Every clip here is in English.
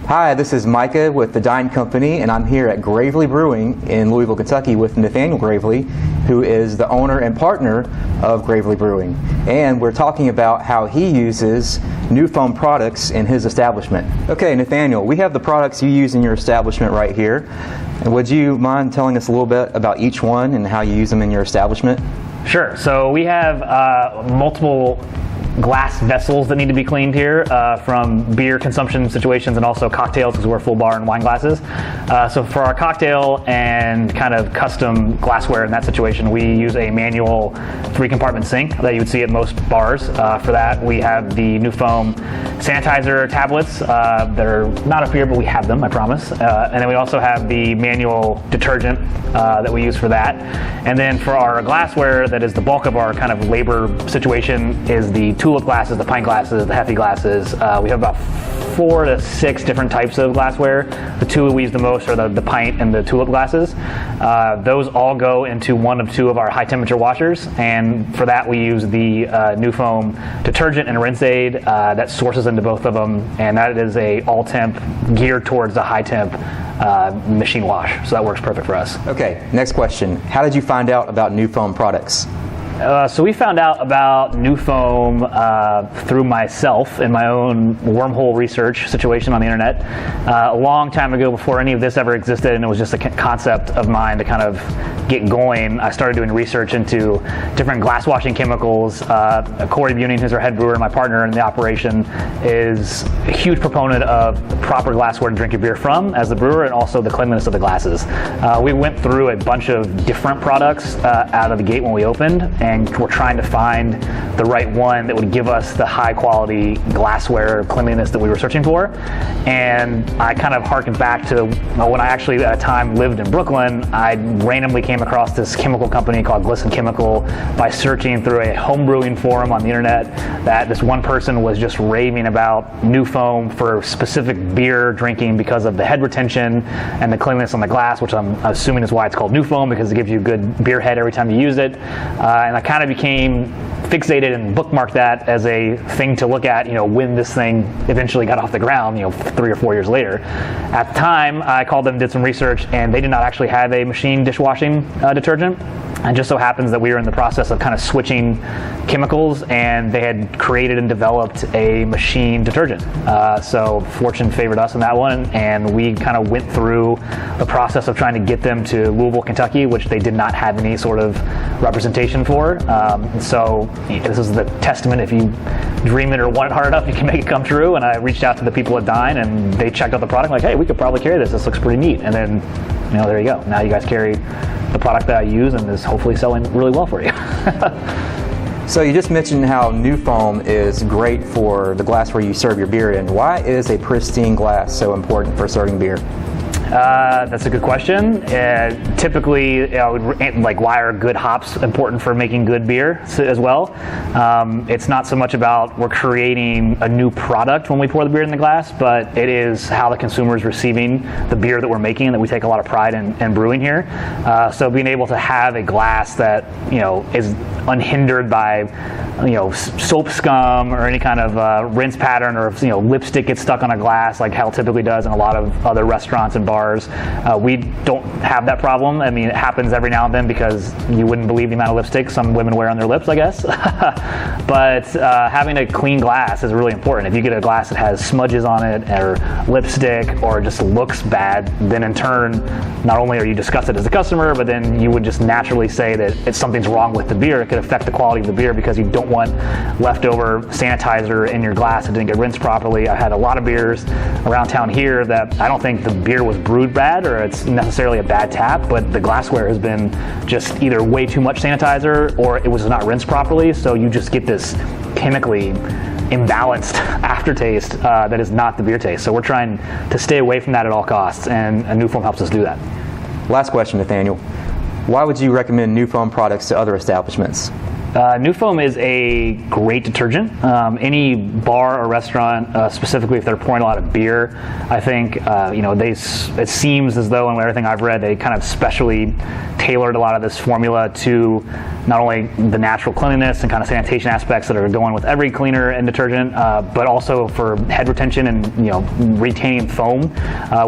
Hi, this is Micah with the Dine Company, and I'm here at Gravely Brewing in Louisville, Kentucky with Nathaniel Gravely, who is the owner and partner of Gravely Brewing. And we're talking about how he uses NuFoam products in his establishment. Okay, Nathaniel, we have the products you use in your establishment right here. And would you mind telling us a little bit about each one and how you use them in your establishment? Sure. So we have multiple glass vessels that need to be cleaned here from beer consumption situations and also cocktails, because we're full bar and wine glasses. So for our cocktail and kind of custom glassware in that situation, we use a manual 3-compartment sink that you would see at most bars. For that, we have the NuFoam sanitizer tablets that are not up here, but we have them, I promise. And then we also have the manual detergent that we use for that. And then for our glassware, that is the bulk of our kind of labor situation, is the tulip glasses, the pint glasses, the Heffy glasses. We have about 4 to 6 different types of glassware. The two we use the most are the pint and the tulip glasses. Those all go into one of 2 of our high temperature washers, and for that we use the NuFoam detergent and rinse aid that sources into both of them, and that is a all temp geared towards the high temp machine wash, so that works perfect for us. Okay, next question. How did you find out about NuFoam products? So we found out about NuFoam through myself in my own wormhole research situation on the internet a long time ago, before any of this ever existed, and it was just a concept of mine to kind of get going. I started doing research into different glass washing chemicals. Corey Buning, who's our head brewer and my partner in the operation, is a huge proponent of proper glassware to drink your beer from as the brewer, and also the cleanliness of the glasses. We went through a bunch of different products out of the gate when we opened, and we're trying to find the right one that would give us the high quality glassware cleanliness that we were searching for. And I kind of harkened back to when I actually at a time lived in Brooklyn. I randomly came across this chemical company called Glisten Chemical by searching through a home brewing forum on the internet, that this one person was just raving about NuFoam for specific beer drinking because of the head retention and the cleanliness on the glass, which I'm assuming is why it's called NuFoam, because it gives you a good beer head every time you use it. And I kind of became fixated and bookmarked that as a thing to look at, when this thing eventually got off the ground, 3 or 4 years later. At the time, I called them, did some research, and they did not actually have a machine dishwashing detergent. And just so happens that we were in the process of kind of switching chemicals, and they had created and developed a machine detergent. So fortune favored us in that one, and we kind of went through the process of trying to get them to Louisville, Kentucky, which they did not have any sort of representation for. So this is the testament: if you dream it or want it hard enough, you can make it come true. And I reached out to the people at Dine, and they checked out the product, like, hey, we could probably carry this. This looks pretty neat. And then, there you go. Now you guys carry the product that I use, and is hopefully selling really well for you. So you just mentioned how NuFoam is great for the glassware you serve your beer in. Why is a pristine glass so important for serving beer? That's a good question. Typically, why are good hops important for making good beer as well? It's not so much about we're creating a new product when we pour the beer in the glass, but it is how the consumer is receiving the beer that we're making, that we take a lot of pride in brewing here. So being able to have a glass that is unhindered by soap scum or any kind of rinse pattern, or if lipstick gets stuck on a glass like how it typically does in a lot of other restaurants and bars. We don't have that problem. I mean, it happens every now and then, because you wouldn't believe the amount of lipstick some women wear on their lips, I guess. But having a clean glass is really important. If you get a glass that has smudges on it, or lipstick, or just looks bad, then in turn, not only are you disgusted as a customer, but then you would just naturally say that something's wrong with the beer. It could affect the quality of the beer, because you don't want leftover sanitizer in your glass that didn't get rinsed properly. I had a lot of beers around town here that I don't think the beer was brewed bad, or it's necessarily a bad tap, but the glassware has been just either way too much sanitizer, or it was not rinsed properly, so you just get this chemically imbalanced aftertaste that is not the beer taste. So we're trying to stay away from that at all costs, and NuFoam helps us do that. Last question, Nathaniel. Why would you recommend NuFoam products to other establishments? New Foam is a great detergent. Any bar or restaurant, specifically if they're pouring a lot of beer, I think it seems as though, in everything I've read, they kind of specially tailored a lot of this formula to not only the natural cleanliness and kind of sanitation aspects that are going with every cleaner and detergent, but also for head retention and retaining foam,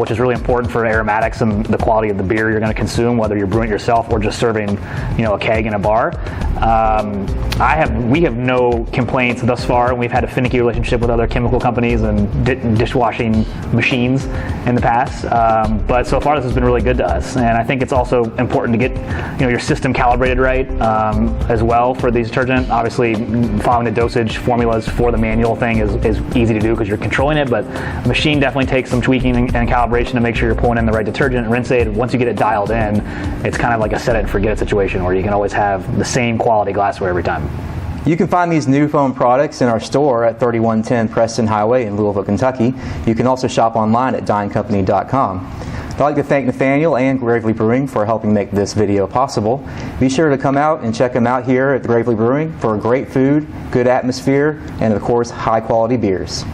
which is really important for aromatics and the quality of the beer you're going to consume, whether you're brewing it yourself or just serving a keg in a bar. We have no complaints thus far, and we've had a finicky relationship with other chemical companies and dishwashing machines in the past. But so far, this has been really good to us, and I think it's also important to get your system calibrated right as well for these detergent. Obviously, following the dosage formulas for the manual thing is easy to do because you're controlling it, but the machine definitely takes some tweaking and calibration to make sure you're pulling in the right detergent and rinse it. Once you get it dialed in, it's kind of like a set it and forget it situation where you can always have the same quality glassware every time. You can find these New Foam products in our store at 3110 Preston Highway in Louisville, Kentucky. You can also shop online at dinecompany.com. I'd like to thank Nathaniel and Gravely Brewing for helping make this video possible. Be sure to come out and check them out here at Gravely Brewing for great food, good atmosphere, and of course, high quality beers.